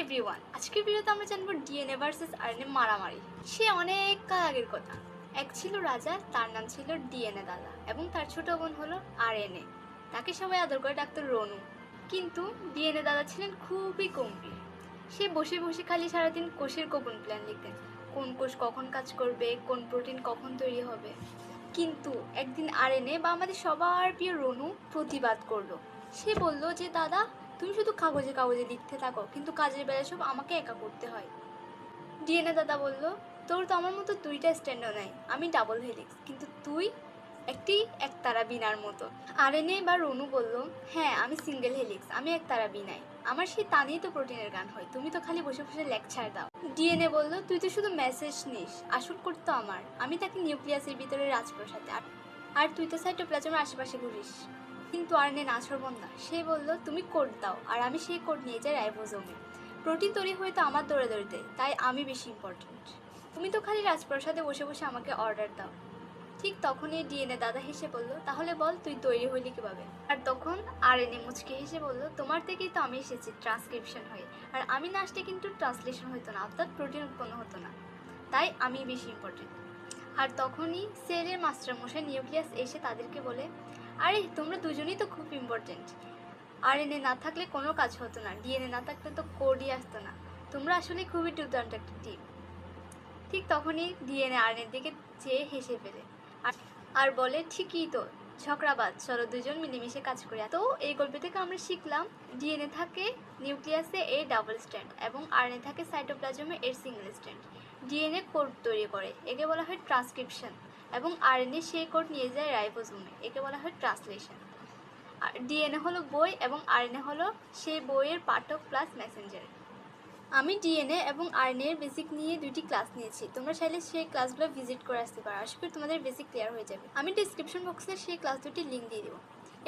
Everyone, আজকের ভিডিওতে আমরা জানবো ডিএনএ ভার্সেস আরএনএ মারামারি। সে অনেক কাল আগের কথা। এক ছিল রাজা, তার নাম ছিল ডিএনএ দাদা, এবং তার ছোট বোন হলো আরএনএ। তাকে সবাই আদর করে ডাকতো রনু। কিন্তু ডিএনএ দাদা ছিলেন খুবই গম্ভীর। সে বসে বসে খালি সারাদিন কোষের গোপন প্ল্যান লিখতেন, কোন কোষ কখন কাজ করবে, কোন প্রোটিন কখন তৈরি হবে। কিন্তু একদিন আরএনএ বা আমাদের সবার প্রিয় রনু প্রতিবাদ করলো। সে বলল যে দাদা, তুমি শুধু কাগজে কাগজে লিখতে থাকো, কিন্তু কাজের বেলা সব আমাকে একা করতে হয়। ডিএনএ দাদা বলল, তোর তো আমার মতো দুইটা স্ট্যান্ডও নাই, আমি ডাবল হেলিক্স, কিন্তু তুই একতারা বিনার মতো। আরএনএ বা রনু বলল, হ্যাঁ আমি সিঙ্গেল হেলিক্স, আমি একতারা বিনাই, আমার সেই টানেই তো প্রোটিনের গান হয়, তুমি তো খালি বসে বসে লেকচার দাও। ডিএনএ বলল, তুই তো শুধু মেসেজ নিস, আসল করতো আমার, আমি তাকে নিউক্লিয়াসের ভিতরে রাজপ্রাসাদে, আর তুই তো সাইটোপ্লাজমের আশেপাশে ঘুরিস। কিন্তু আরএনএ নাছোড়বান্দা, সে বলল, তুমি কোড দাও আর আমি সেই কোড নিয়ে যাই রাইবোজোমে। প্রোটিন তৈরি হয়ে তো আমার দৌড়াদৌড়িতে, তাই আমি বেশি ইম্পর্টেন্ট। তুমি তো খালি রাজপ্রাসাদে বসে বসে আমাকে অর্ডার দাও। ঠিক তখনই ডিএনএ দাদা হেসে বলল, তাহলে বল তুই তৈরি হইলি কিভাবে? আর তখন আরএনএ মুচকে হেসে বলল, তোমার থেকেই তো আমি এসেছি ট্রান্সক্রিপশন হয়ে, আর আমি না আসলে কিন্তু ট্রান্সলেশন হতো না, অর্থাৎ প্রোটিন উৎপন্ন হতো না, তাই আমি বেশি ইম্পর্টেন্ট। আর তখনই সেলের মাস্টারমশাই নিউক্লিয়াস এসে তাদেরকে বলে, আরে তোমরা দুজনেই তো খুব ইম্পর্টেন্ট, আরএনএ না থাকলে কোনো কাজ হতো না, ডিএনএ না থাকলে তো কোডই আসতো না, তোমরা আসলে খুবই দুর্দান্ত একটা টিম। ঠিক তখনই ডিএনএ আরএনএর দিকে চেয়ে হেসে ফেলে আর বলে, ঠিকই তো ঝগড়াবাজ, চলো দুজন মিলেমিশে কাজ করি। তো এই গল্প থেকে আমরা শিখলাম, ডিএনএ থাকে নিউক্লিয়াসে এর ডাবল স্ট্র্যান্ড, এবং আরএনএ থাকে সাইটোপ্লাজমে এর সিঙ্গেল স্ট্র্যান্ড। ডিএনএ কোড তৈরি করে, একে বলা হয় ট্রান্সক্রিপশন, এবং আরএনএ সেই কোড নিয়ে যায় রাইবোজোমে, একে বলা হয় ট্রান্সলেশন। আর ডিএনএ হলো বই, এবং আরএনএ হলো সেই বইয়ের পাঠক প্লাস মেসেঞ্জার। আমি ডিএনএ এবং আরএনএ এর বেসিক নিয়ে দুইটি ক্লাস নিয়েছি, তোমরা চাইলে সেই ক্লাসগুলো ভিজিট করে আসতে পারো, আশা করি তোমাদের বেসিক ক্লিয়ার হয়ে যাবে। আমি ডিসক্রিপশন বক্সে সেই ক্লাস দুটি লিঙ্ক দিয়ে দেবো।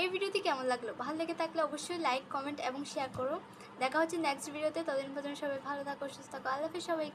এই ভিডিওটি কেমন লাগলো? ভালো লেগে থাকলে অবশ্যই লাইক, কমেন্ট এবং শেয়ার করো। দেখা হচ্ছে নেক্সট ভিডিওতে, ততদিন পর্যন্ত সবাই ভালো থাকো, সুস্থ থাকো, আল্লাহ হাফেজ সবাই।